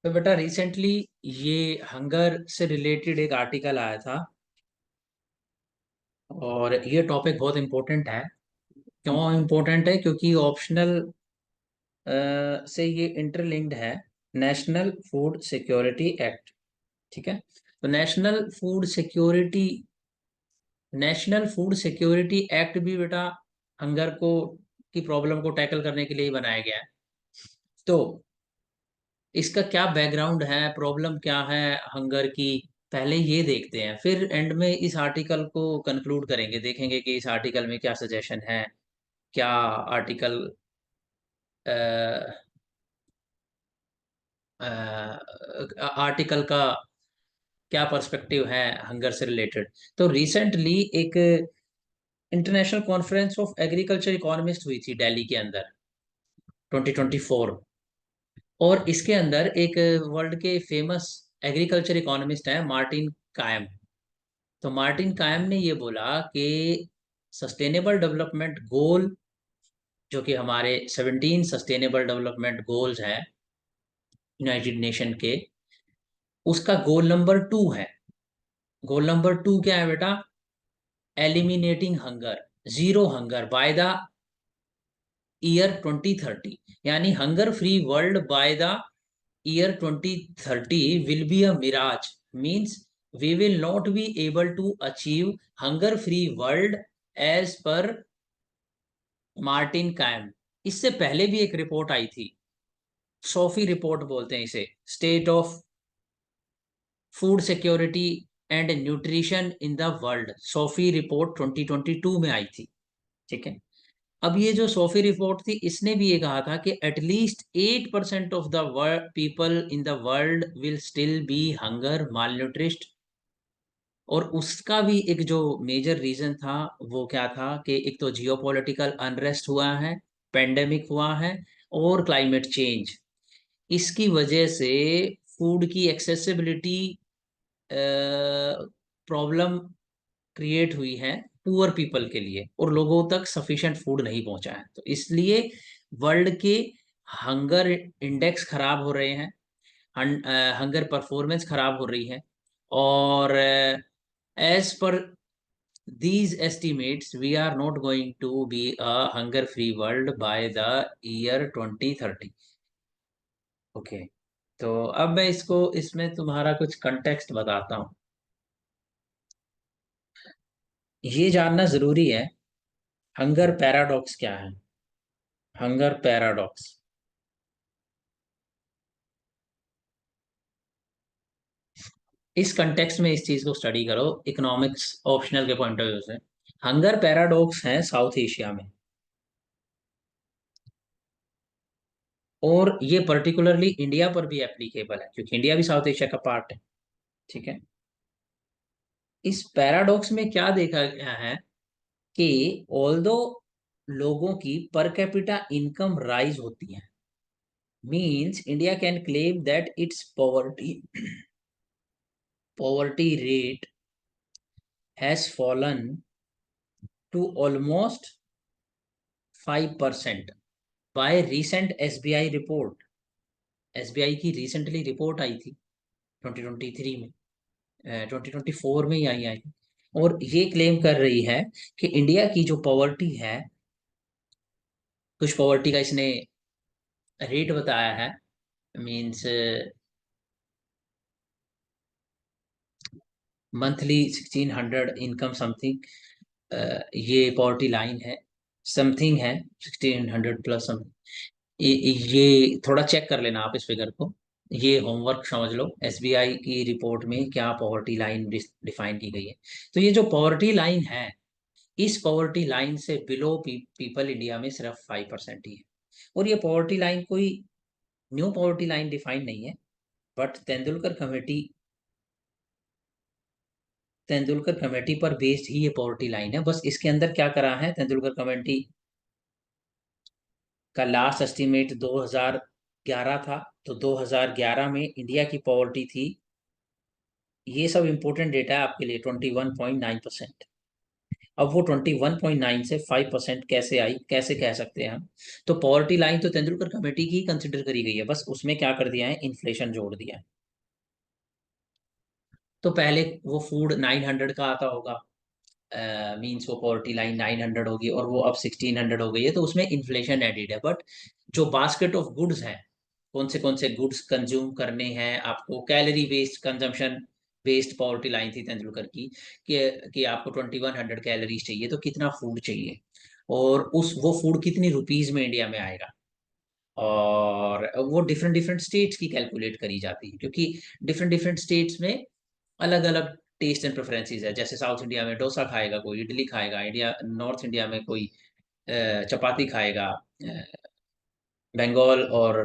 तो बेटा रिसेंटली ये हंगर से रिलेटेड एक आर्टिकल आया था। और ये टॉपिक बहुत इम्पोर्टेंट है। क्यों इम्पोर्टेंट है? क्योंकि ऑप्शनल से ये इंटरलिंक्ड है। National food security act. ठीक है। तो नेशनल फूड सिक्योरिटी एक्ट भी बेटा हंगर को की प्रॉब्लम को टैकल करने के लिए ही बनाया गया है। तो इसका क्या बैकग्राउंड है, प्रॉब्लम क्या है हंगर की, पहले ये देखते हैं, फिर एंड में इस आर्टिकल को कंक्लूड करेंगे, देखेंगे कि इस आर्टिकल में क्या सजेशन है, क्या आर्टिकल आर्टिकल का क्या पर्सपेक्टिव है हंगर से रिलेटेड। तो रिसेंटली एक international conference of agriculture economist हुई थी दिल्ली के अंदर 2024। और इसके अंदर एक वर्ल्ड के फेमस एग्रीकल्चर इकोनॉमिस्ट है मार्टिन कायम। तो मार्टिन कायम ने ये बोला कि सस्टेनेबल डेवलपमेंट गोल, जो कि हमारे 17 सस्टेनेबल डेवलपमेंट गोल्स हैं यूनाइटेड नेशन के, उसका गोल नंबर 2 है। गोल नंबर 2 क्या है बेटा? Eliminating hunger, zero hunger by the year 2030। यानी hunger free world by the year 2030 will be a mirage, means we will not be able to achieve hunger free world as per Martin कायम। इससे पहले भी एक report आई थी, Sophie report बोलते हैं इसे, state of food security and nutrition in the world. Sophie report 2022 में आई थी। ठीक है। अब ये जो सोफी रिपोर्ट थी, इसने भी ये कहा था कि at least 8% of the people in the world will still be hunger malnourished. और उसका भी एक जो मेजर रीजन था वो क्या था कि एक तो जियोपॉलिटिकल अनरेस्ट हुआ है, पेंडेमिक हुआ है, और क्लाइमेट चेंज। इसकी वजह से फूड की एक्सेसिबिलिटी प्रॉब्लम क्रिएट हुई है पुअर पीपल के लिए, और लोगों तक सफिशिएंट फूड नहीं पहुंचा है। तो इसलिए वर्ल्ड के हंगर इंडेक्स खराब हो रहे हैं, हंगर परफॉर्मेंस खराब हो रही है। और as per these estimates we are not going to be a hunger free world by the year 2030। Okay. तो अब मैं इसको इसमें तुम्हारा कुछ कंटेक्स्ट बताता हूँ। ये जानना जरूरी है, हंगर पैराडॉक्स क्या है। हंगर पैराडॉक्स, इस कंटेक्स्ट में इस चीज को स्टडी करो इकोनॉमिक्स ऑप्शनल के पॉइंट ऑफ व्यू से। हंगर पैराडॉक्स है साउथ एशिया में, और ये पर्टिकुलरली इंडिया पर भी एप्लीकेबल है क्योंकि इंडिया भी साउथ एशिया का पार्ट है। ठीक है। इस पैराडॉक्स में क्या देखा गया है कि ऑल्दो लोगों की पर कैपिटा इनकम राइज होती है, means India can claim that its poverty rate has fallen to almost 5% by recent SBI report. SBI की रिसेंटली रिपोर्ट आई थी 2023 में, 2024 में ही आई थी। और ये क्लेम कर रही है कि इंडिया की जो पॉवर्टी है, कुछ पॉवर्टी का इसने रेट बताया है, मीन्स मंथली 1600 इनकम समथिंग, ये पॉवर्टी लाइन है, समथिंग है 1600 प्लस समथिंग। ये थोड़ा चेक कर लेना आप इस फिगर को, ये होमवर्क समझ लो एसबीआई की रिपोर्ट में क्या पॉवर्टी लाइन डिफाइन की गई है। तो ये जो पॉवर्टी लाइन है, इस पॉवर्टी लाइन से बिलो पीपल इंडिया में सिर्फ 5% ही है। और ये पॉवर्टी लाइन कोई न्यू पॉवर्टी लाइन डिफाइन नहीं है, बट तेंदुलकर कमेटी पर बेस्ड ही ये पॉवर्टी लाइन है। बस इसके अंदर क्या करा है, तेंदुलकर कमेटी का लास्ट एस्टीमेट 2011 था। तो 2011 में इंडिया की पॉवर्टी थी, ये सब इंपॉर्टेंट डेटा है आपके लिए, 21.9%। अब वो 21.9 से 5% कैसे आई, कैसे कह सकते हैं हम? तो पॉवर्टी लाइन तो तेंदुलकर कमेटी की कंसिडर करी गई है, बस उसमें क्या कर दिया है, इन्फ्लेशन जोड़ दिया है। तो पहले वो फूड 900 का आता होगा, मीन्स वो पॉवर्टी लाइन 900 होगी और वो अब 1600 हो गई है, तो उसमें इन्फ्लेशन एडिड है। बट जो बास्केट ऑफ गुड्स हैं, कौन से गुड्स कंज्यूम करने हैं आपको, calorie based consumption based poverty line थी तेंदुलकर की, कि आपको 2100 कैलोरीज चाहिए, तो कितना फूड चाहिए, और उस वो फूड कितनी रुपीज में इंडिया में आएगा। और वो डिफरेंट डिफरेंट स्टेट्स की कैलकुलेट करी जाती है, क्योंकि डिफरेंट डिफरेंट स्टेट्स में अलग अलग टेस्ट एंड प्रेफरेंसेस है। जैसे साउथ इंडिया में डोसा खाएगा कोई, इडली खाएगा, इंडिया नॉर्थ इंडिया में कोई चपाती खाएगा, बंगाल और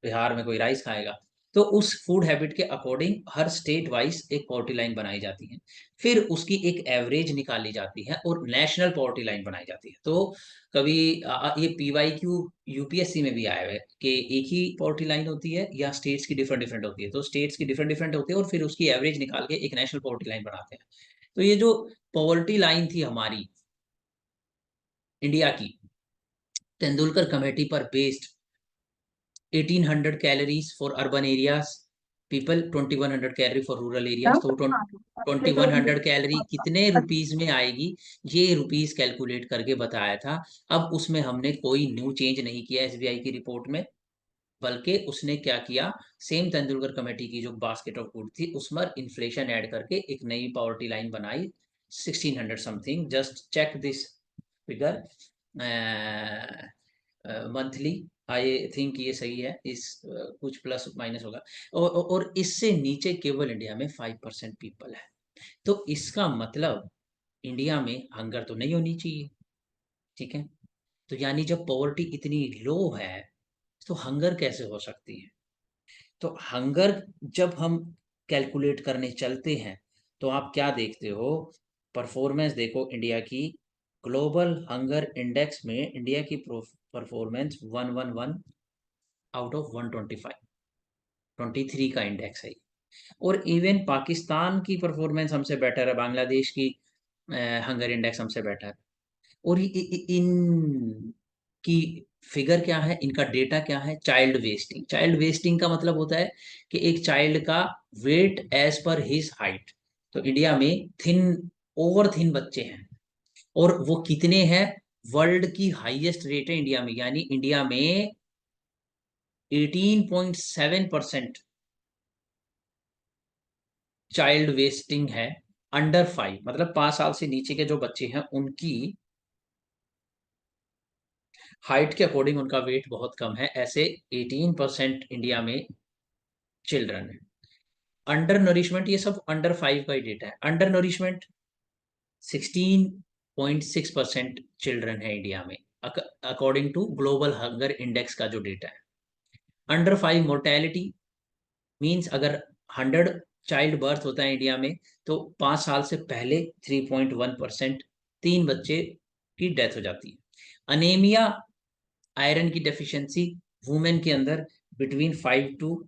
बिहार में कोई राइस खाएगा। तो उस फूड हैबिट के अकॉर्डिंग हर स्टेट वाइज एक पॉवर्टी लाइन बनाई जाती है, फिर उसकी एक एवरेज निकाली जाती है और नेशनल पॉवर्टी लाइन बनाई जाती है। तो कभी ये PYQ UPSC में भी आया है कि एक ही पॉवर्टी लाइन होती है या स्टेट्स की डिफरेंट डिफरेंट होती है, तो स्टेट्स की डिफरेंट डिफरेंट होती है और फिर उसकी एवरेज निकाल के एक नेशनल पॉवर्टी लाइन बनाते हैं। तो ये जो पॉवर्टी लाइन थी हमारी इंडिया की, तेंदुलकर कमेटी पर based, 1800 calories for urban areas people, 2100 calorie for rural areas. तो 2100 कैलोरी कितने रुपीज में आएगी, ये रुपीज कैलकुलेट करके बताया था। अब उसमें हमने कोई न्यू चेंज नहीं किया SBI की रिपोर्ट में, बल्कि उसने क्या किया, सेम तेंदुलकर कमेटी की जो बास्केट ऑफ फूड थी उसमें इन्फ्लेशन ऐड करके एक नई पॉवर्टी लाइन बनाई, 1600 something. Just check this figure monthly, I think ये सही है, इस कुछ प्लस माइनस होगा। और इससे नीचे केवल इंडिया में 5% पीपल है। तो इसका मतलब इंडिया में हंगर तो नहीं होनी चाहिए, ठीक है। तो यानी जब पॉवर्टी इतनी लो है तो हंगर कैसे हो सकती है? तो हंगर जब हम कैलकुलेट करने चलते हैं तो आप क्या देखते हो, परफॉर्मेंस देखो इंडिया की, ग्लोबल हंगर इंडेक्स में इंडिया की परफॉर्मेंस 111 आउट ऑफ 125, 23 का इंडेक्स है। और इवन पाकिस्तान की परफॉर्मेंस हमसे बेटर है, बांग्लादेश की हंगर इंडेक्स हमसे बेटर है। और इन की फिगर क्या है, इनका डेटा क्या है, चाइल्ड वेस्टिंग। चाइल्ड वेस्टिंग का मतलब होता है कि एक चाइल्ड का weight as per his height. तो इंडिया में ओवर थिन बच्चे हैं, और वो कितने हैं, वर्ल्ड की हाईएस्ट रेट है इंडिया में, यानी इंडिया में 18.7% चाइल्ड वेस्टिंग है। अंडर 5, मतलब 5 साल से नीचे के जो बच्चे हैं उनकी हाइट के अकॉर्डिंग उनका वेट बहुत कम है, ऐसे 18% इंडिया में चिल्ड्रन है। अंडर नरिशमेंट, ये सब अंडर 5 का ही डेटा है। अंडर नरिशमेंट 16.6% चिल्ड्रन है इंडिया में, according to global hunger index का जो डेटा है। अंडर 5 मोर्टेलिटी मीन्स अगर 100 चाइल्ड बर्थ होता है इंडिया में, तो 5 साल से पहले 3.1% 3 बच्चे की डेथ हो जाती है। अनेमिया, आयरन की डेफिशिएंसी वुमेन के अंदर बिटवीन 5 to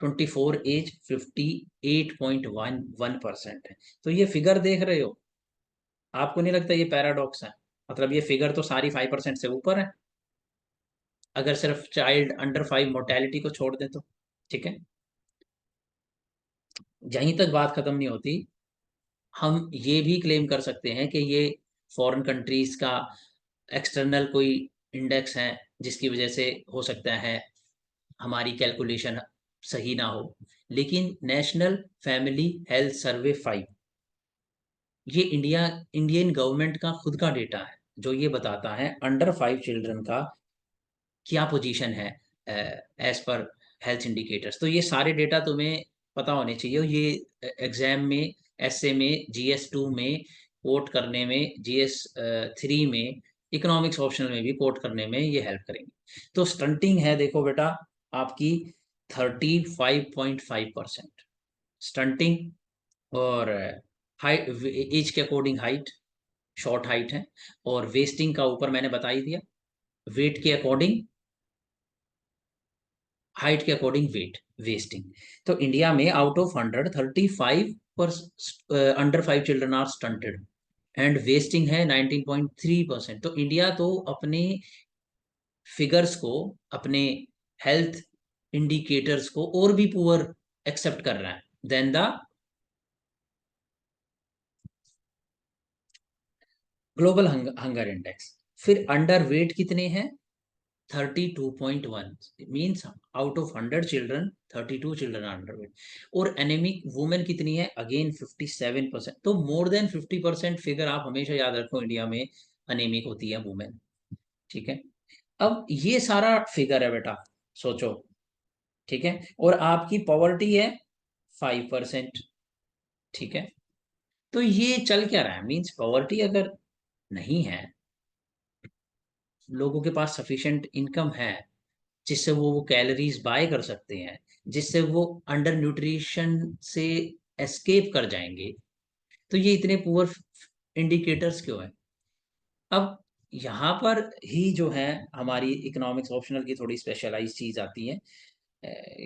24 एज 58.11% है। तो ये फिगर देख रहे हो, आपको नहीं लगता ये पैराडॉक्स है? मतलब ये फिगर तो सारी 5% से ऊपर है, अगर सिर्फ चाइल्ड अंडर 5 मोर्टेलिटी को छोड़ दें तो, ठीक है। यहीं तक बात खत्म नहीं होती, हम ये भी क्लेम कर सकते हैं कि ये फॉरेन कंट्रीज का एक्सटर्नल कोई इंडेक्स है, जिसकी वजह से हो सकता है हमारी कैलकुलेशन सही ना हो। लेकिन नेशनल फैमिली हेल्थ सर्वे 5, ये इंडियन गवर्नमेंट का खुद का डेटा है, जो ये बताता है अंडर 5 चिल्ड्रन का क्या पोजीशन है एज पर हेल्थ इंडिकेटर्स। तो ये सारे डेटा तुम्हें पता होने चाहिए, ये एग्जाम में, एसए में, GS 2 में कोट करने में, GS 3 में, इकोनॉमिक्स ऑप्शनल में भी कोट करने में ये हेल्प करेंगे। तो स्टंटिंग है देखो बेटा आपकी 35.5% स्टंटिंग, और हाइट, एज के अकॉर्डिंग हाइट, शॉर्ट हाइट है, और वेस्टिंग का ऊपर मैंने बता ही दिया, वेट के अकॉर्डिंग, हाइट के अकॉर्डिंग वेट, वेस्टिंग। तो इंडिया में आउट ऑफ 100 35 पर under 5 children are stunted. And wasting है 19.3%। तो इंडिया तो अपने फिगर्स को, अपने हेल्थ इंडिकेटर्स को और भी पुअर एक्सेप्ट कर रहा है then the global hunger index. फिर अंडर वेट कितने हैं? 32.1। Means out of 100 children 32 children are underweight. और एनेमिक वुमेन कितनी है? अगेन 57%। तो मोर देन 50% फिगर आप हमेशा याद रखो, इंडिया में अनेमिक होती है वुमेन। ठीक है, अब ये सारा फिगर है बेटा, सोचो। ठीक है, और आपकी पॉवर्टी है 5%। ठीक है, तो ये चल क्या रहा है? मीन्स पॉवर्टी अगर नहीं है, लोगों के पास सफिशिएंट इनकम है जिससे वो कैलोरीज बाय कर सकते हैं, जिससे वो अंडर न्यूट्रिशन से एस्केप कर जाएंगे, तो ये इतने पुअर इंडिकेटर्स क्यों है? अब यहाँ पर ही जो है हमारी इकोनॉमिक्स ऑप्शनल की थोड़ी स्पेशलाइज चीज आती है।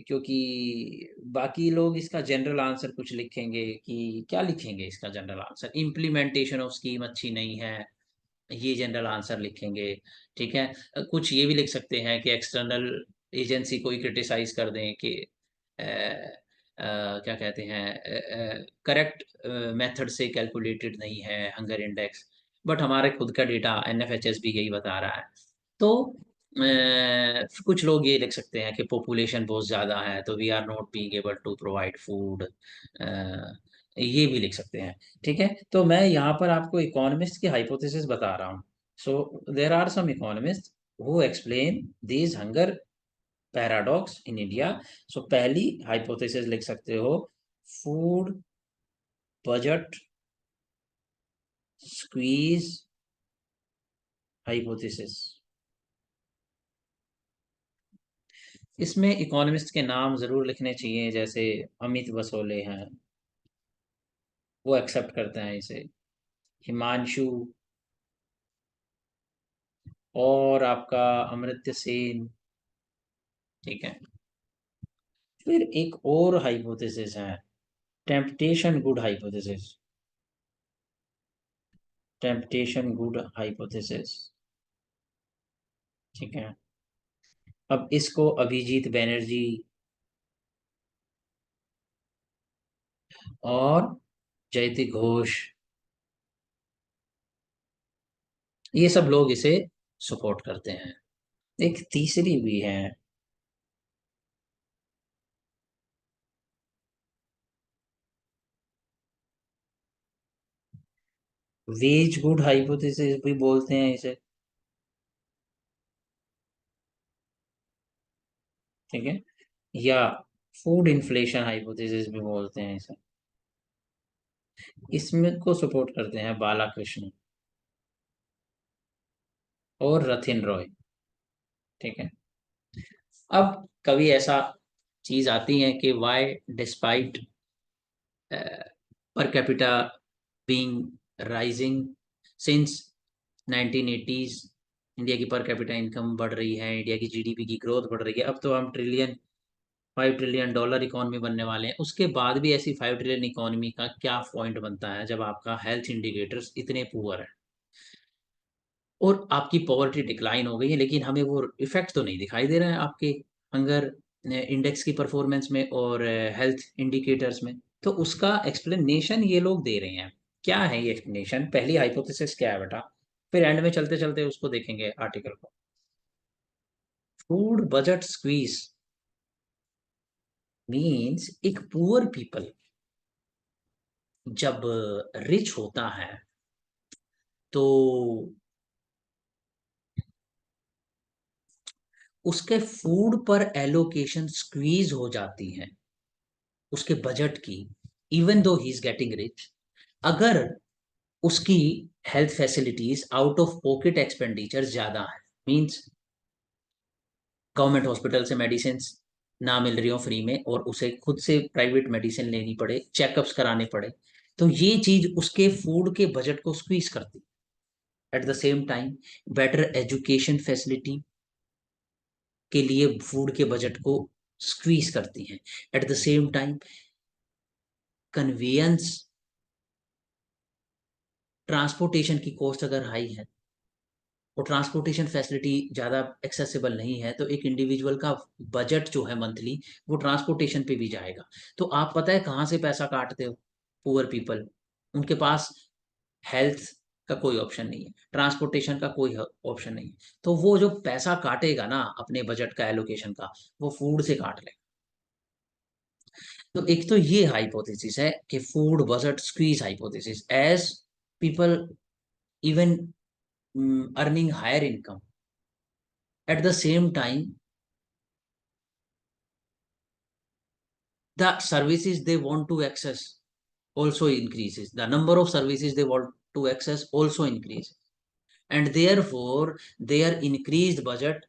क्योंकि बाकी लोग इसका जनरल आंसर कुछ लिखेंगे कि क्या लिखेंगे? इसका general answer implementation of scheme अच्छी नहीं है, ये जनरल आंसर लिखेंगे। ठीक है, कुछ ये भी लिख सकते हैं कि एक्सटर्नल एजेंसी को ही क्रिटिसाइज कर दें कि क्या कहते हैं, करेक्ट मेथड से कैलकुलेटेड नहीं है हंगर इंडेक्स। बट हमारे खुद का डेटा एनएफएचएस भी यही बता रहा है। तो कुछ लोग ये लिख सकते हैं कि पॉपुलेशन बहुत ज़्यादा है तो we are not being able to provide food, ये भी लिख सकते हैं। ठीक है, तो मैं यहाँ पर आपको इकोनॉमिस्ट की हाइपोथेसिस बता रहा हूँ। So there are some economist who explain this hunger paradox in India. So पहली हाइपोथेसिस लिख सकते हो, फूड बजट स्क्वीज हाइपोथेसिस। इसमें इकोनॉमिस्ट के नाम जरूर लिखने चाहिए, जैसे अमित बसोले हैं, वो एक्सेप्ट करते हैं इसे। हिमांशु, और आपका अमर्त्य सेन। ठीक है, फिर एक और हाइपोथेसिस है, temptation good hypothesis. Temptation good hypothesis. ठीक है, अब इसको अभिजीत बैनर्जी और जयति घोष, ये सब लोग इसे सपोर्ट करते हैं। एक तीसरी भी है, वेज गुड हाइपोथेसिस भी बोलते हैं इसे। ठीक है, या फूड इन्फ्लेशन हाइपोथेसिस भी बोलते हैं इसे। इसमें को सपोर्ट करते हैं बालाकृष्ण और रथिन रॉय। ठीक है, अब कभी ऐसा चीज आती है कि why despite per capita being rising since 1980s, India की पर कैपिटा इनकम बढ़ रही है, इंडिया की जीडीपी की ग्रोथ बढ़ रही है, अब तो हम $5 ट्रिलियन इकोनॉमी बनने वाले हैं। उसके बाद भी ऐसी 5 ट्रिलियन इकोनॉमी का क्या पॉइंट बनता है जब आपका हेल्थ इंडिकेटर्स इतने पुअर है और आपकी पॉवर्टी डिक्लाइन हो गई है, लेकिन हमें वो इफेक्ट तो नहीं दिखाई दे रहा है आपके हंगर इंडेक्स की परफॉर्मेंस में और हेल्थ इंडिकेटर्स में। तो उसका एक्सप्लेनेशन ये लोग दे रहे हैं। क्या है ये एक्सप्लेनेशन? पहली हाइपोथेसिस क्या है बेटा, फिर एंड में चलते चलते उसको देखेंगे आर्टिकल को। फूड बजट स्क्वीज मीन्स एक पुअर पीपल जब रिच होता है तो उसके फूड पर एलोकेशन स्क्वीज हो जाती है, उसके बजट की। Even though he is getting rich, अगर उसकी health facilities out of pocket expenditure ज्यादा है, मींस गवर्नमेंट हॉस्पिटल से मेडिसिन ना मिल रही हो फ्री में और उसे खुद से प्राइवेट मेडिसिन लेनी पड़े, चेकअप्स कराने पड़े, तो ये चीज उसके फूड के बजट को स्क्वीज करती। At the same time better education facility के लिए फूड के बजट को स्क्वीज करती हैं। At the same time convenience transportation की कॉस्ट अगर हाई है और ट्रांसपोर्टेशन फैसिलिटी ज़्यादा एक्सेसिबल नहीं है, तो एक इंडिविजुअल का बजट जो है मंथली, वो ट्रांसपोर्टेशन पे भी जाएगा। तो आप पता है कहाँ से पैसा काटते हो? पुअर पीपल, उनके पास हेल्थ का कोई ऑप्शन नहीं है, ट्रांसपोर्टेशन का कोई ऑप्शन नहीं है, तो वो जो पैसा काटेगा ना अपने बजट का एलोकेशन का, वो फूड से काट लेगा। तो एक तो ये हाइपोथेसिस है कि food budget squeeze hypothesis, as people even earning higher income at the same time, the services they want to access also increases, the number of services they want to access also increase, and therefore their increased budget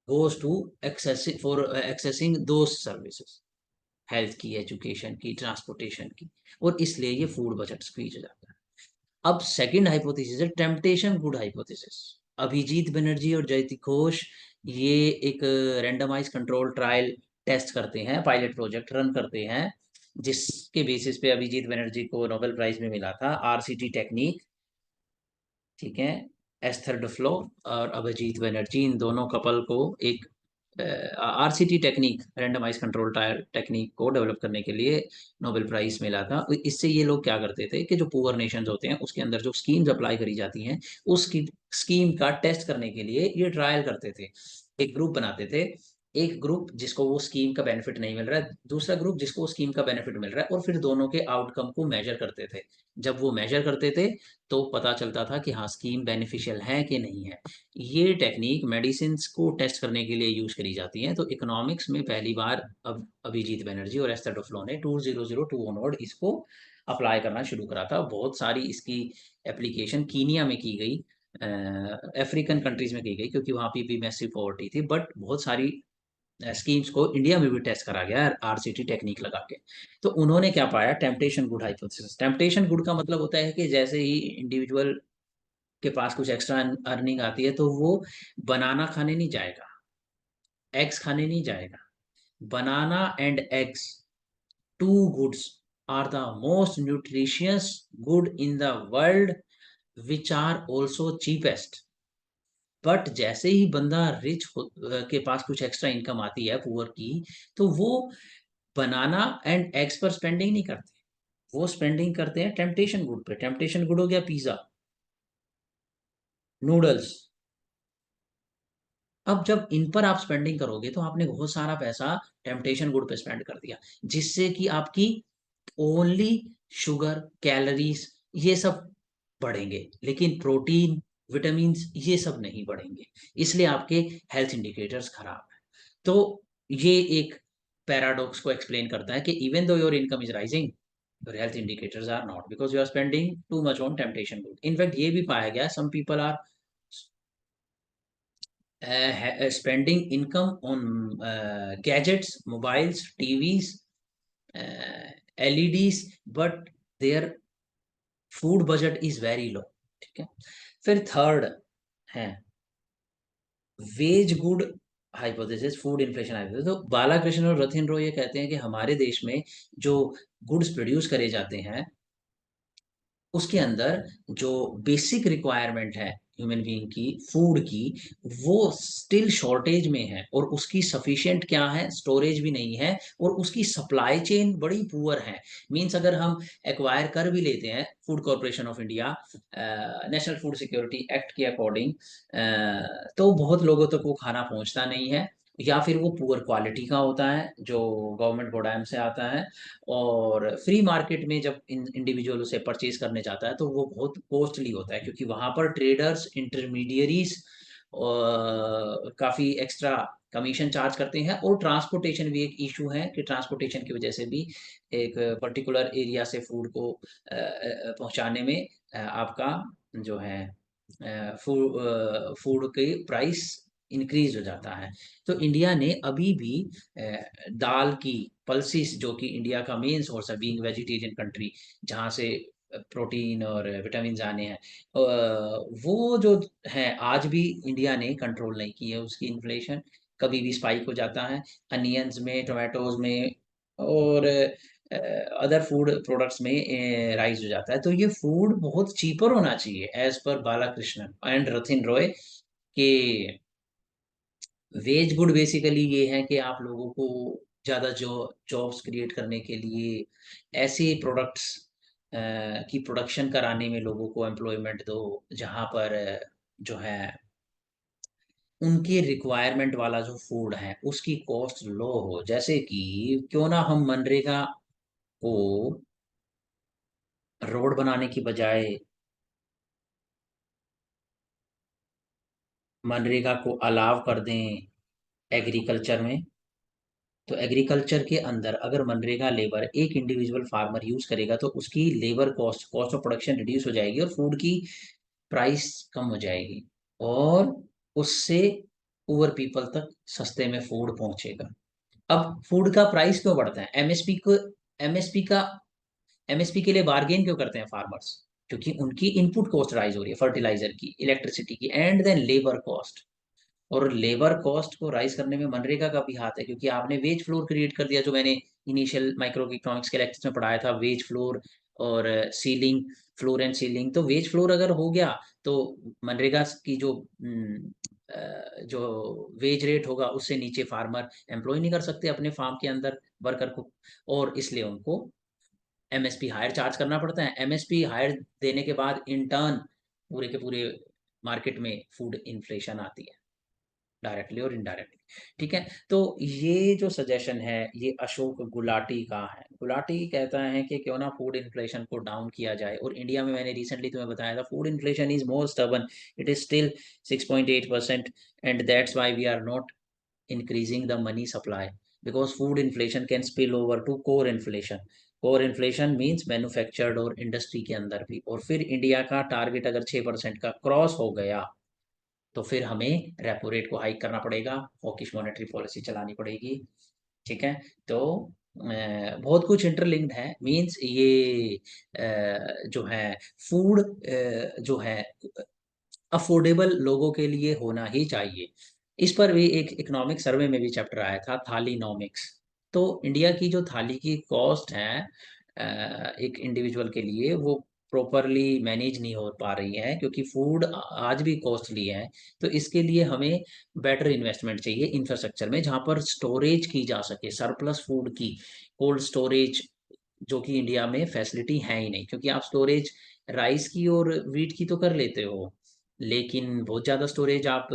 goes to accessing those services, health की, education की, transportation की, और इसलिए ये food budget squeeze हो जाता है। अब सेकंड हाइपोथेसिस है temptation good hypothesis. Abhijit Banerjee और जयति घोष ये एक रैंडमाइज कंट्रोल ट्रायल टेस्ट करते हैं, पायलट प्रोजेक्ट रन करते हैं, जिसके बेसिस पे अभिजीत बनर्जी को नोबेल प्राइज में मिला था, आरसीटी टेक्निक। ठीक है, एस्थर डुफ्लो और अभिजीत बनर्जी, इन दोनों कपल को एक RCT technique, randomise control trial technique को डेवलप करने के लिए नोबेल प्राइज मिला था। इससे ये लोग क्या करते थे कि जो पुअर नेशंस होते हैं उसके अंदर जो स्कीम्स अप्लाई करी जाती हैं, उस स्कीम का टेस्ट करने के लिए ये ट्रायल करते थे। एक ग्रुप बनाते थे, एक ग्रुप जिसको वो स्कीम का बेनिफिट नहीं मिल रहा है, दूसरा ग्रुप जिसको वो स्कीम का बेनिफिट मिल रहा है, और फिर दोनों के आउटकम को मेजर करते थे। जब वो मेजर करते थे तो पता चलता था कि हाँ स्कीम बेनिफिशियल है कि नहीं है। ये टेक्निक मेडिसिन को टेस्ट करने के लिए यूज करी जाती है। तो इकोनॉमिक्स में पहली बार अब अभिजीत बनर्जी और एस्थर डुफ्लो ने 2002 ऑनवर्ड इसको अप्लाई करना शुरू करा था। बहुत सारी इसकी एप्लीकेशन कीनिया में की गई, अफ्रीकन कंट्रीज में की गई, क्योंकि वहाँ पे भी मैसिव पॉवर्टी थी, बट बहुत सारी स्कीम्स को इंडिया में भी टेस्ट करा गया आरसीटी टेक्निक लगा के। तो उन्होंने क्या पाया? Temptation good hypothesis. Temptation good का मतलब होता है कि जैसे ही इंडिविजुअल के पास कुछ एक्स्ट्रा अर्निंग आती है, तो वो बनाना खाने नहीं जाएगा, एग्स खाने नहीं जाएगा। Banana and eggs, two goods, are the most nutritious good in the world, which are also cheapest. But जैसे ही बंदा रिच के पास कुछ एक्स्ट्रा इनकम आती है पुअर की, तो वो बनाना एंड एग्स पर स्पेंडिंग नहीं करते, वो स्पेंडिंग करते हैं टेम्पटेशन गुड पे। टेम्पटेशन गुड हो गया पिज्जा, नूडल्स। अब जब इन पर आप स्पेंडिंग करोगे तो आपने बहुत सारा पैसा टेम्पटेशन गुड पे स्पेंड कर दिया, जिससे कि आपकी ओनली शुगर, कैलोरीज, ये सब बढ़ेंगे, लेकिन प्रोटीन, विटामिन, ये सब नहीं बढ़ेंगे। इसलिए आपके हेल्थ इंडिकेटर्स खराब है। तो ये एक पैराडॉक्स को एक्सप्लेन करता है कि even though your income is rising, your health indicators are not, because you are spending too much on temptation good. In fact ये भी पाया गया, some people are spending income on gadgets, mobiles, TVs, LEDs, but their food budget is very low। ठीक है, फिर third है wage good hypothesis, food inflation hypothesis. तो बालाकृष्ण और रथिन रो ये कहते हैं कि हमारे देश में जो गुड्स प्रोड्यूस करे जाते हैं, उसके अंदर जो बेसिक रिक्वायरमेंट है ह्यूमन बीइंग की, फूड की, वो स्टिल शॉर्टेज में है, और उसकी सफिशिएंट क्या है, स्टोरेज भी नहीं है, और उसकी सप्लाई चेन बड़ी पुअर है। मींस अगर हम एक्वायर कर भी लेते हैं, food corporation of India national food security act के अकॉर्डिंग, तो बहुत लोगों तक वो खाना पहुंचता नहीं है, या फिर वो पुअर क्वालिटी का होता है जो गवर्नमेंट गोडाम से आता है। और फ्री मार्केट में जब इंडिविजुअल उसे परचेज करने जाता है तो वो बहुत कॉस्टली होता है, क्योंकि वहां पर ट्रेडर्स, इंटरमीडियरीज काफी एक्स्ट्रा कमीशन चार्ज करते हैं। और ट्रांसपोर्टेशन भी एक इशू है कि ट्रांसपोर्टेशन की वजह से भी एक पर्टिकुलर एरिया से फूड को पहुंचाने में आपका जो है फूड के प्राइस इंक्रीज हो जाता है। तो इंडिया ने अभी भी दाल की पल्सिस, जो कि इंडिया का मेन सोर्स है बीइंग वेजिटेरियन कंट्री, जहाँ से प्रोटीन और विटामिन आने हैं, वो जो है आज भी इंडिया ने कंट्रोल नहीं की है उसकी इन्फ्लेशन। कभी भी स्पाइक हो जाता है, अनियंस में, टोमेटोज में, और अदर फूड प्रोडक्ट्स में राइज हो जाता है। तो ये फूड बहुत चीपर होना चाहिए as per Balakrishnan and Rathin Roy के। वेज गुड बेसिकली ये है कि आप लोगों को ज़्यादा जॉब्स क्रिएट करने के लिए ऐसे प्रोडक्ट्स की प्रोडक्शन कराने में लोगों को एम्प्लॉयमेंट दो, जहाँ पर जो है उनके रिक्वायरमेंट वाला जो फूड है उसकी कॉस्ट लो हो। जैसे कि क्यों ना हम मनरेगा को रोड बनाने की बजाय मनरेगा को अलाव कर दें एग्रीकल्चर में। तो एग्रीकल्चर के अंदर अगर मनरेगा लेबर एक इंडिविजुअल फार्मर यूज करेगा तो उसकी labour cost cost of production reduce हो जाएगी और फूड की प्राइस कम हो जाएगी, और उससे पुअर पीपल तक सस्ते में फूड पहुंचेगा। अब फूड का प्राइस क्यों बढ़ता है? एमएसपी का एमएसपी के लिए बार्गेन क्यों करते हैं फार्मर्स? क्योंकि उनकी इनपुट कॉस्ट राइज हो रही है, फर्टिलाइजर की, इलेक्ट्रिसिटी की, एंड देन लेबर कॉस्ट। और लेबर कॉस्ट को राइज करने में मनरेगा का भी हाथ है, क्योंकि आपने वेज फ्लोर क्रिएट कर दिया, जो मैंने इनिशियल माइक्रो इकोनॉमिक्स के लेक्चर में पढ़ाया था, वेज फ्लोर और सीलिंग, फ्लोर एंड सीलिंग। तो वेज फ्लोर अगर हो गया तो मनरेगा की जो वेज रेट होगा उससे नीचे फार्मर एम्प्लॉय नहीं कर सकते अपने फार्म के अंदर वर्कर को, और इसलिए उनको एमएसपी हायर चार्ज करना पड़ता है। एमएसपी हायर देने के बाद इन टर्न पूरे के पूरे मार्केट में फूड इन्फ्लेशन आती है, डायरेक्टली और इनडायरेक्टली। ठीक है, तो ये जो सजेशन है ये अशोक गुलाटी का है। गुलाटी कहता है कि क्यों ना फूड इन्फ्लेशन को डाउन किया जाए। और इंडिया में मैंने रिसेंटली तुम्हें बताया था, food inflation is more stubborn, it is still 6.8%, and that's why we are not increasing the money supply, because food inflation can spill over to core inflation. Core inflation means manufactured और industry के अंदर भी। और फिर India का target अगर 6% का cross हो गया तो फिर हमें रेपो रेट को हाइक करना पड़ेगा, हॉकिश मॉनेटरी पॉलिसी चलानी पड़ेगी। ठीक है, तो बहुत कुछ इंटरलिंक्ड है। मीन्स ये जो है फूड जो है अफोर्डेबल लोगों के लिए होना ही चाहिए। इस पर भी एक इकोनॉमिक सर्वे में भी चैप्टर आया था, थालीनॉमिक्स। तो इंडिया की जो थाली की कॉस्ट है एक इंडिविजुअल के लिए, वो प्रॉपरली मैनेज नहीं हो पा रही है, क्योंकि फूड आज भी कॉस्टली है। तो इसके लिए हमें बेटर इन्वेस्टमेंट चाहिए इंफ्रास्ट्रक्चर में, जहाँ पर स्टोरेज की जा सके सरप्लस फूड की, कोल्ड स्टोरेज, जो कि इंडिया में फैसिलिटी है ही नहीं। क्योंकि आप स्टोरेज राइस की और वीट की तो कर लेते हो, लेकिन बहुत ज़्यादा स्टोरेज आप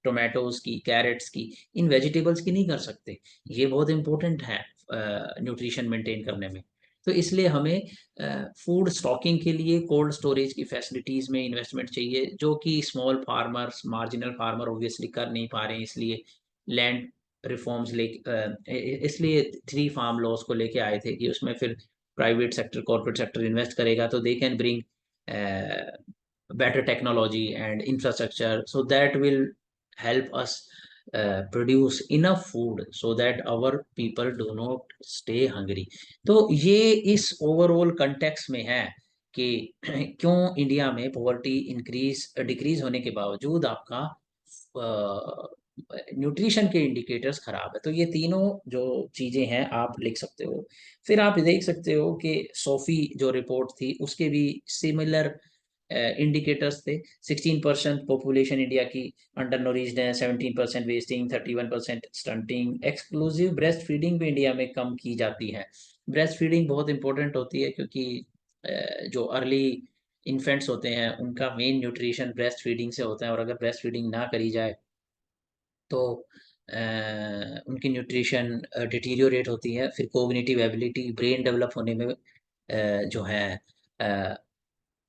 टोमेटोज की, कैरेट्स की, इन वेजिटेबल्स की नहीं कर सकते। ये बहुत इंपॉर्टेंट है न्यूट्रिशन मेंटेन करने में। तो इसलिए हमें फूड स्टॉकिंग के लिए कोल्ड स्टोरेज की फैसिलिटीज़ में इन्वेस्टमेंट चाहिए, जो कि small farmers, marginal farmer obviously कर नहीं पा रहे हैं। इसलिए लैंड रिफॉर्म्स ले इसलिए 3 फार्म लॉज को लेके आए थे, कि उसमें फिर private sector, corporate sector invest करेगा तो they can bring better technology and infrastructure, so that will help us produce enough food so that our people do not stay hungry. तो ये इस ओवरऑल कंटेक्स्ट में है कि क्यों इंडिया में पॉवर्टी इंक्रीज डिक्रीज होने के बावजूद आपका न्यूट्रिशन के इंडिकेटर्स खराब है। तो ये तीनों जो चीज़ें हैं आप लिख सकते हो। फिर आप देख सकते हो कि सोफी जो रिपोर्ट थी उसके भी सिमिलर इंडिकेटर्स थे। 16% पॉपुलेशन इंडिया की अंडर नोरिज्ड है, 17% wasting, 31% stunting, exclusive breast feeding भी इंडिया में कम की जाती है। ब्रेस्ट फीडिंग बहुत इंपॉर्टेंट होती है, क्योंकि जो अर्ली इन्फेंट्स होते हैं उनका मेन न्यूट्रिशन ब्रेस्ट फीडिंग से होता है, और अगर ब्रेस्ट फीडिंग ना करी जाए तो उनकी न्यूट्रिशन डिटीरियोरेट होती है। फिर कोग्निटिव एबिलिटी, ब्रेन डेवलप होने में जो है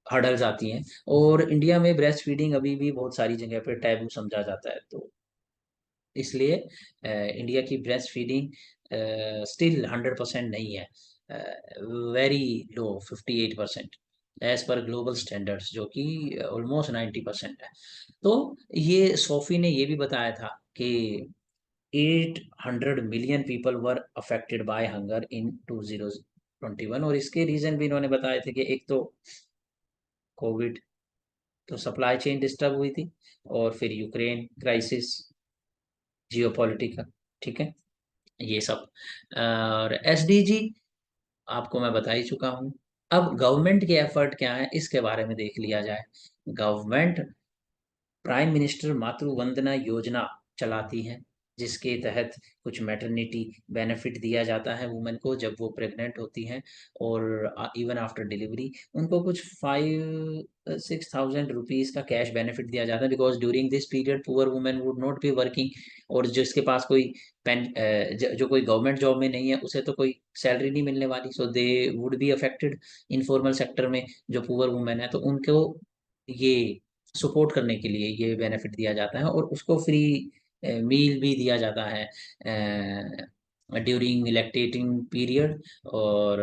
हर्डल्स आती हैं। और इंडिया में ब्रेस्ट फीडिंग अभी भी बहुत सारी जगह पर टैबू समझा जाता है। तो इसलिए इंडिया की ब्रेस्ट फीडिंग स्टिल 100% नहीं है, very low, 58% as per global standards, जो कि ऑलमोस्ट 90% है। तो ये सोफी ने ये भी बताया था कि 800 million people were affected by hunger इन 2021। और इसके रीजन भी इन्होंने बताए थे कि एक तो कोविड, तो सप्लाई चेन डिस्टर्ब हुई थी, और फिर यूक्रेन क्राइसिस, जियोपॉलिटिकल। ठीक है, ये सब। और एसडीजी आपको मैं बता ही चुका हूँ। अब गवर्नमेंट के एफर्ट क्या है इसके बारे में देख लिया जाए। गवर्नमेंट प्राइम मिनिस्टर मातृ वंदना योजना चलाती है, जिसके तहत कुछ मैटरनिटी बेनिफिट दिया जाता है वुमेन को जब वो प्रेग्नेंट होती हैं, और इवन आफ्टर डिलीवरी उनको कुछ 5-6 थाउजेंड रुपीज़ का कैश बेनिफिट दिया जाता है, because during this period poor women would not be working. और जिसके पास कोई जो कोई गवर्नमेंट जॉब में नहीं है उसे तो कोई सैलरी नहीं मिलने वाली, so they would be affected. Informal sector में जो पुअर वुमेन है तो उनको ये सपोर्ट करने के लिए ये बेनिफिट दिया जाता है, और उसको फ्री मील भी दिया जाता है ड्यूरिंग लैक्टेटिंग पीरियड और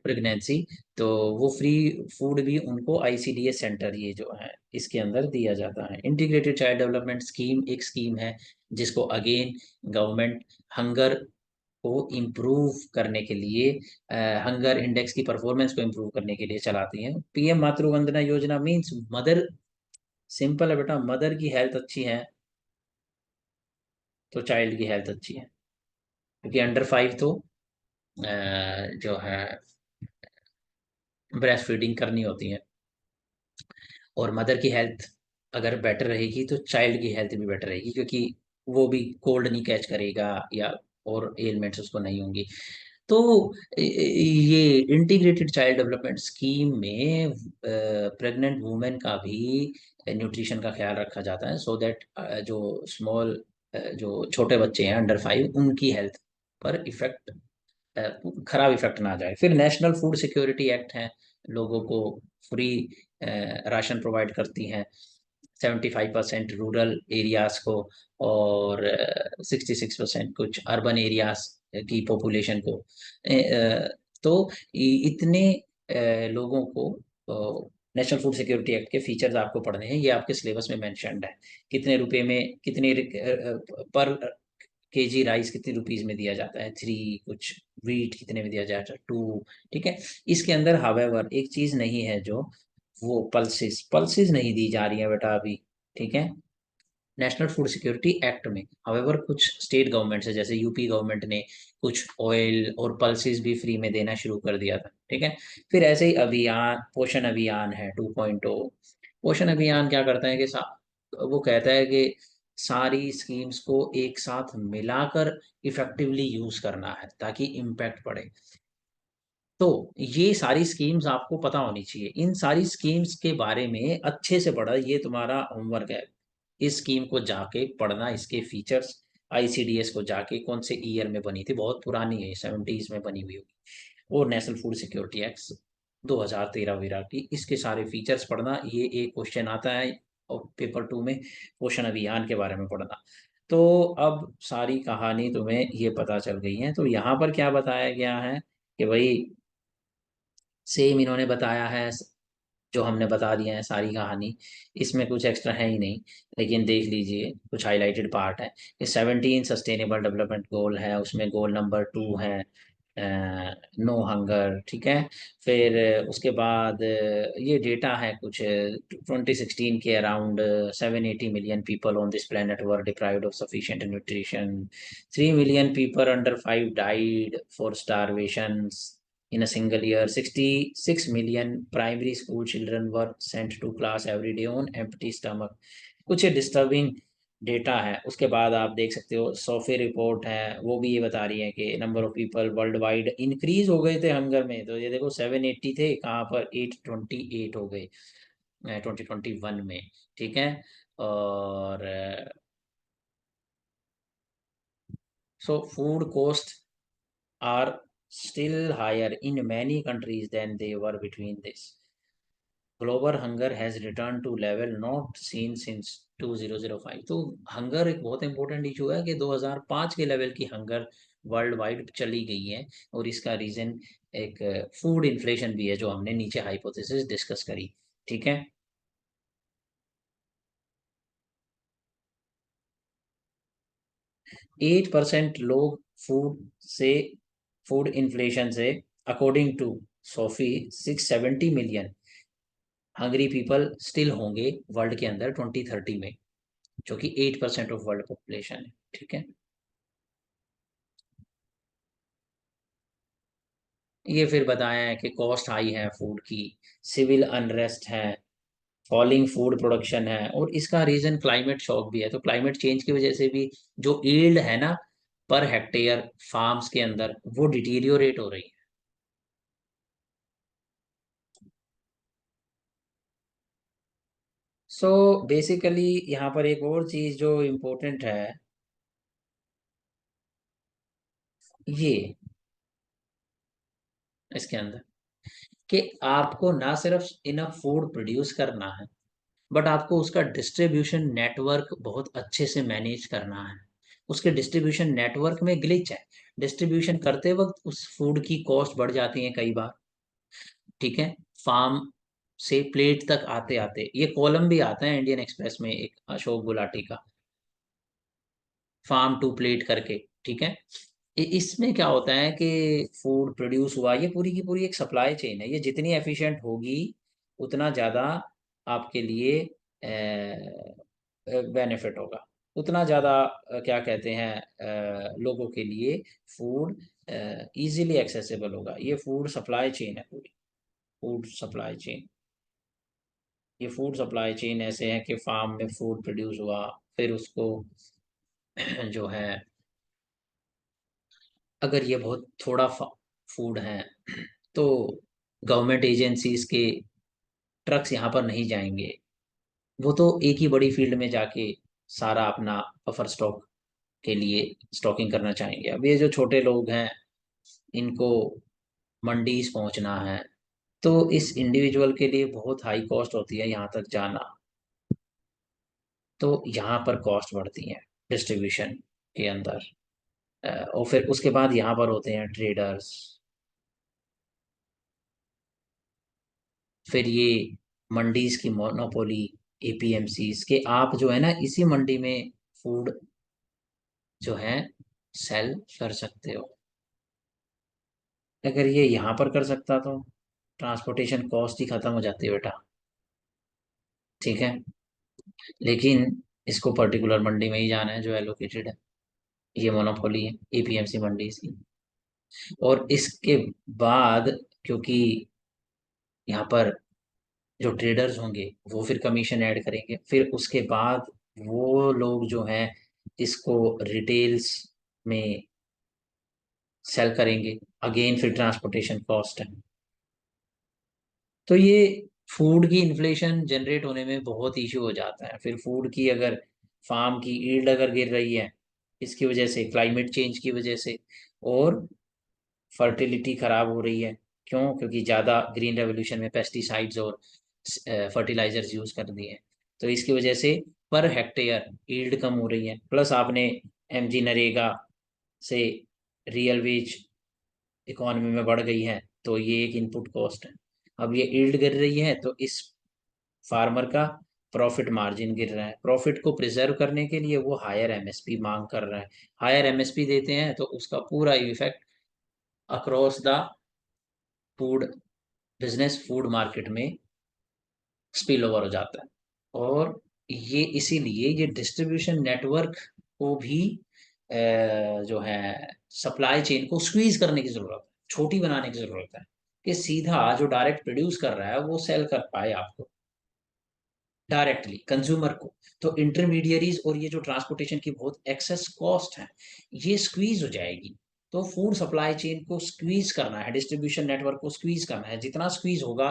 प्रेगनेंसी। तो वो फ्री फूड भी उनको आईसीडीएस सेंटर ये जो है इसके अंदर दिया जाता है। इंटीग्रेटेड चाइल्ड डेवलपमेंट स्कीम एक स्कीम है जिसको अगेन गवर्नमेंट हंगर को इम्प्रूव करने के लिए, हंगर इंडेक्स की परफॉर्मेंस को इम्प्रूव करने के लिए चलाती हैं। पीएम मातृ Vandana Yojana means mother, simple है बेटा, मदर की हेल्थ अच्छी है तो चाइल्ड की हेल्थ अच्छी है, क्योंकि अंडर 5 तो जो है ब्रेस्ट फीडिंग करनी होती है, और मदर की हेल्थ अगर बेटर रहेगी तो चाइल्ड की हेल्थ भी बेटर रहेगी, क्योंकि वो भी कोल्ड नहीं कैच करेगा या और एलिमेंट्स उसको नहीं होंगी। तो ये इंटीग्रेटेड चाइल्ड डेवलपमेंट स्कीम में प्रेग्नेंट वुमेन का भी न्यूट्रिशन का ख्याल रखा जाता है, सो दैट जो स्मॉल जो छोटे बच्चे हैं अंडर 5 उनकी हेल्थ पर इफेक्ट, खराब इफेक्ट ना जाए। फिर नेशनल फूड सिक्योरिटी एक्ट है, लोगों को फ्री राशन प्रोवाइड करती हैं 75% रूरल एरियाज को, और 66% कुछ अर्बन एरियाज की पॉपुलेशन को। तो इतने लोगों को नेशनल फूड सिक्योरिटी एक्ट के फीचर्स आपको पढ़ने हैं, ये आपके सिलेबस में मेंशन्ड है। कितने रुपए में कितने पर केजी राइस कितने रुपीज में दिया जाता है, 3 कुछ, वीट कितने में दिया जाता है, 2। ठीक है। इसके अंदर हावेवर एक चीज नहीं है, जो वो पल्सेस पल्सेस नहीं दी जा रही है बेटा अभी। ठीक है। नेशनल फूड सिक्योरिटी एक्ट में हावेवर कुछ स्टेट गवर्नमेंट है, जैसे यूपी गवर्नमेंट ने कुछ ऑयल और पल्सेस भी फ्री में देना शुरू कर दिया था। ठीक है। फिर ऐसे ही अभियान, पोषण अभियान है 2.0। पोषण अभियान क्या करता है कि वो कहता है कि सारी स्कीम्स को एक साथ मिलाकर इफेक्टिवली यूज करना है ताकि इम्पैक्ट पड़े। तो ये सारी स्कीम्स आपको पता होनी चाहिए। इन सारी स्कीम्स के बारे में अच्छे से पढ़ा, ये तुम्हारा होमवर्क है। इस स्कीम को जाके पढ़ना, इसके फीचर्स, आईसीडीएस को जाके कौन से ईयर में बनी थी, बहुत पुरानी है, 70s में बनी हुई होगी। और नेशनल फूड सिक्योरिटी एक्ट 2013 वगैरह की, इसके सारे फीचर्स पढ़ना। ये एक क्वेश्चन आता है और पेपर 2 में पोषण अभियान के बारे में पढ़ना। तो अब सारी कहानी तुम्हें ये पता चल गई है। तो यहाँ पर क्या बताया गया है कि भाई सेम इन्होंने बताया है जो हमने बता दिया है सारी कहानी, इसमें कुछ एक्स्ट्रा है ही नहीं। लेकिन देख लीजिए कुछ हाइलाइटेड पार्ट है कि 17 सस्टेनेबल डेवलपमेंट गोल है, उसमें गोल नंबर 2 है नो हंगर। ठीक है। फिर उसके बाद ये डेटा है कुछ 2016 के around 780 million people on this planet were deprived of sufficient nutrition, 3 million people under 5 died for starvation in a single year. 66 million primary school children were sent to class every day on empty stomach. कुछ disturbing data है। उसके बाद आप देख सकते हो सोफे report है, वो भी ये बता रही है कि number of people world wide increase हो गए थे हंगर में। तो ये देखो 780 थे, कहाँ पर 828 हो गए 2021 में। ठीक है। और so food cost are still higher in many countries than they were between this. Global hunger has returned to level not seen since 2005। तो हंगर एक बहुत इंपॉर्टेंट इशू है कि 2005 के लेवल की हंगर वर्ल्ड वाइड चली गई है। और इसका रीजन एक फूड इन्फ्लेशन भी है, जो हमने नीचे हाइपोथेसिस डिस्कस करी। ठीक है। 8% लोग फूड इन्फ्लेशन से, according to SOFI 670 million hungry people still होंगे वर्ल्ड के अंदर 2030 में, जो कि 8% ऑफ वर्ल्ड पॉपुलेशन है। ठीक है। ये फिर बताया है कि कॉस्ट हाई है फूड की, सिविल अनरेस्ट है, फॉलिंग फूड प्रोडक्शन है, और इसका रीजन क्लाइमेट शॉक भी है। तो क्लाइमेट चेंज की वजह से भी जो यील्ड है ना पर हेक्टेयर फार्म्स के अंदर, वो डिटीरियोरेट हो रही है। सो बेसिकली यहाँ पर एक और चीज जो इम्पोर्टेंट है, ये इसके अंदर कि आपको ना सिर्फ इनफ फूड प्रोड्यूस करना है, बट आपको उसका डिस्ट्रीब्यूशन नेटवर्क बहुत अच्छे से मैनेज करना है। उसके डिस्ट्रीब्यूशन नेटवर्क में ग्लिच है। डिस्ट्रीब्यूशन करते वक्त उस फूड की कॉस्ट बढ़ जाती है कई बार। ठीक है, फार्म से प्लेट तक आते आते ये कॉलम भी आता है इंडियन एक्सप्रेस में, एक अशोक गुलाटी का, फार्म टू प्लेट करके। ठीक है, इसमें क्या होता है कि फूड प्रोड्यूस हुआ, ये पूरी की पूरी एक सप्लाई चेन है। ये जितनी एफिशिएंट होगी उतना ज़्यादा आपके लिए बेनिफिट होगा, उतना ज़्यादा क्या कहते हैं लोगों के लिए फूड इजीली एक्सेसिबल होगा। ये फूड सप्लाई चेन है पूरी, फूड सप्लाई चेन। ये फूड सप्लाई चेन ऐसे है कि फार्म में फूड प्रोड्यूस हुआ, फिर उसको जो है, अगर ये बहुत थोड़ा फूड है तो गवर्नमेंट एजेंसीज के ट्रक्स यहाँ पर नहीं जाएंगे। वो तो एक ही बड़ी फील्ड में जाके सारा अपना बफर स्टॉक के लिए स्टॉकिंग करना चाहेंगे। अब ये जो छोटे लोग हैं, इनको मंडीज पहुंचना है, तो इस इंडिविजुअल के लिए बहुत हाई कॉस्ट होती है यहाँ तक जाना। तो यहाँ पर कॉस्ट बढ़ती है डिस्ट्रीब्यूशन के अंदर। और फिर उसके बाद यहाँ पर होते हैं ट्रेडर्स, फिर ये मंडीज की मोनोपोली, एपीएमसीज के, आप जो है ना इसी मंडी में फूड जो है सेल कर सकते हो। अगर ये यहाँ पर कर सकता तो ट्रांसपोर्टेशन कॉस्ट ही खत्म हो जाती है बेटा। ठीक है, लेकिन इसको पर्टिकुलर मंडी में ही जाना है जो एलोकेटेड है। ये मोनोपोली है एपीएमसी मंडी की। और इसके बाद, क्योंकि यहाँ पर जो ट्रेडर्स होंगे वो फिर कमीशन ऐड करेंगे, फिर उसके बाद वो लोग जो हैं इसको रिटेल्स में सेल करेंगे, अगेन फिर ट्रांसपोर्टेशन कॉस्ट है। तो ये फूड की इन्फ्लेशन जनरेट होने में बहुत इशू हो जाता है। फिर फूड की अगर फार्म की ईल्ड अगर गिर रही है इसकी वजह से, क्लाइमेट चेंज की वजह से, और फर्टिलिटी खराब हो रही है, क्यों? क्योंकि ज़्यादा ग्रीन रेवोल्यूशन में पेस्टिसाइड्स और फर्टिलाइजर्स यूज कर दिए हैं। तो इसकी वजह से पर हेक्टेयर ईल्ड कम हो रही है, प्लस आपने एमजी नरेगा से रियल वेज इकोनॉमी में बढ़ गई है, तो ये एक इनपुट कॉस्ट है। अब ये ईल्ड गिर रही है तो इस फार्मर का प्रॉफिट मार्जिन गिर रहा है। प्रॉफिट को प्रिजर्व करने के लिए वो हायर एमएसपी मांग कर रहा है। हायर एमएसपी देते हैं तो उसका पूरा effect across the food business, food market में स्पिल ओवर हो जाता है। और ये इसीलिए ये डिस्ट्रीब्यूशन नेटवर्क को भी जो है सप्लाई चेन को स्क्वीज करने की जरूरत है, छोटी बनाने की जरूरत है, कि सीधा जो डायरेक्ट प्रोड्यूस कर रहा है वो सेल कर पाए आपको डायरेक्टली कंज्यूमर को। तो इंटरमीडियरीज और ये जो ट्रांसपोर्टेशन की बहुत एक्सेस कॉस्ट है, ये स्क्वीज हो जाएगी। तो फूड सप्लाई चेन को स्क्वीज करना है, डिस्ट्रीब्यूशन नेटवर्क को स्क्वीज करना है। जितना स्क्वीज होगा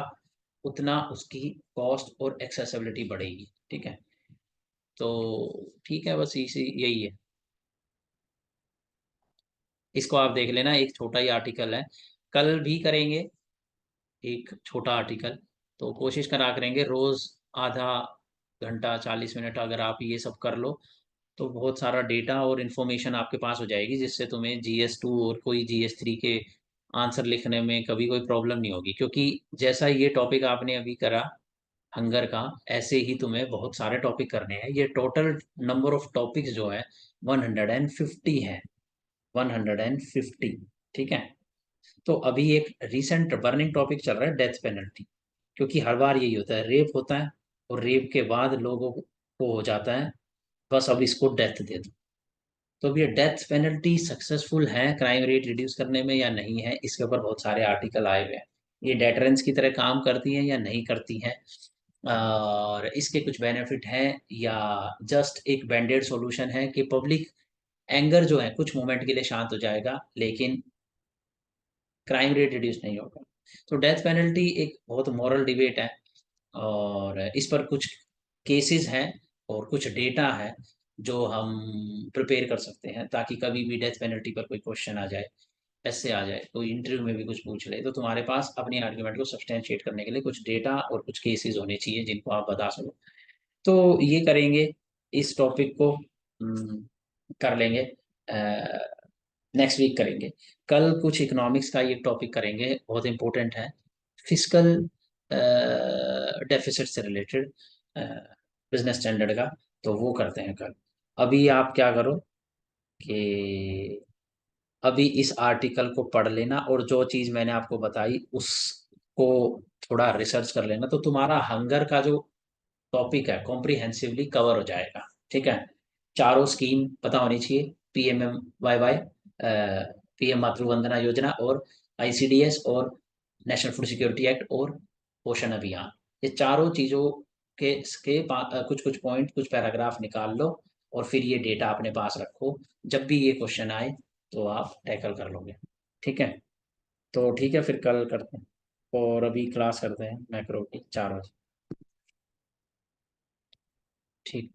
उतना उसकी कॉस्ट और एक्सेसिबिलिटी बढ़ेगी। ठीक है, तो ठीक है, बस इसी यही है। इसको आप देख लेना, एक छोटा ही आर्टिकल है, कल भी करेंगे एक छोटा आर्टिकल। तो कोशिश करा करेंगे रोज आधा घंटा 40 मिनट, अगर आप ये सब कर लो तो बहुत सारा डेटा और इन्फॉर्मेशन आपके पास हो जाएगी, जिससे तुम्हें GS2 और कोई GS3 के आंसर लिखने में कभी कोई प्रॉब्लम नहीं होगी। क्योंकि जैसा ये टॉपिक आपने अभी करा हंगर का, ऐसे ही तुम्हें बहुत सारे टॉपिक करने हैं। ये टोटल नंबर ऑफ टॉपिक्स जो है 150 है, 150। ठीक है, तो अभी एक रिसेंट बर्निंग टॉपिक चल रहा है डेथ पेनल्टी। क्योंकि हर बार यही होता है, रेप होता है और रेप के बाद लोगों को हो जाता है बस अब इसको डेथ दे दो। तो भी ये डेथ पेनल्टी सक्सेसफुल है क्राइम रेट रिड्यूस करने में या नहीं है, इसके ऊपर बहुत सारे आर्टिकल आए हुए हैं। ये डेटरेंस की तरह काम करती हैं या नहीं करती हैं, और इसके कुछ बेनिफिट हैं या जस्ट एक बैंडेड सॉल्यूशन है कि पब्लिक एंगर जो है कुछ मोमेंट के लिए शांत हो जाएगा, लेकिन क्राइम रेट रिड्यूस नहीं होगा। तो डेथ पेनल्टी एक बहुत मॉरल डिबेट है, और इस पर कुछ केसेस हैं और कुछ डेटा है जो हम प्रिपेयर कर सकते हैं, ताकि कभी भी डेथ पेनल्टी पर कोई क्वेश्चन आ जाए, ऐसे आ जाए, कोई इंटरव्यू में भी कुछ पूछ ले, तो तुम्हारे पास अपनी आर्ग्यूमेंट को सब्सटेंशिएट करने के लिए कुछ डेटा और कुछ केसेस होने चाहिए जिनको आप बता सको। तो ये करेंगे, इस टॉपिक को कर लेंगे, नेक्स्ट वीक करेंगे। कल कुछ इकोनॉमिक्स का ये टॉपिक करेंगे, बहुत इंपॉर्टेंट है, फिस्कल डेफिसिट से रिलेटेड, बिजनेस स्टैंडर्ड का। तो वो करते हैं कल। अभी आप क्या करो कि अभी इस आर्टिकल को पढ़ लेना, और जो चीज़ मैंने आपको बताई उसको थोड़ा रिसर्च कर लेना, तो तुम्हारा हंगर का जो टॉपिक है कॉम्प्रिहेंसिवली कवर हो जाएगा। ठीक है, चारों स्कीम पता होनी चाहिए, PMMYY, PM मातृ वंदना योजना, और ICDS, और नेशनल फूड सिक्योरिटी एक्ट, और पोषण अभियान। ये चारों चीज़ों के कुछ कुछ पॉइंट, कुछ पैराग्राफ निकाल लो, और फिर ये डेटा अपने पास रखो, जब भी ये क्वेश्चन आए तो आप टैकल कर लोगे। ठीक है, तो ठीक है, फिर कल करते हैं, और अभी क्लास करते हैं मैक्रो की 4 बजे। ठीक।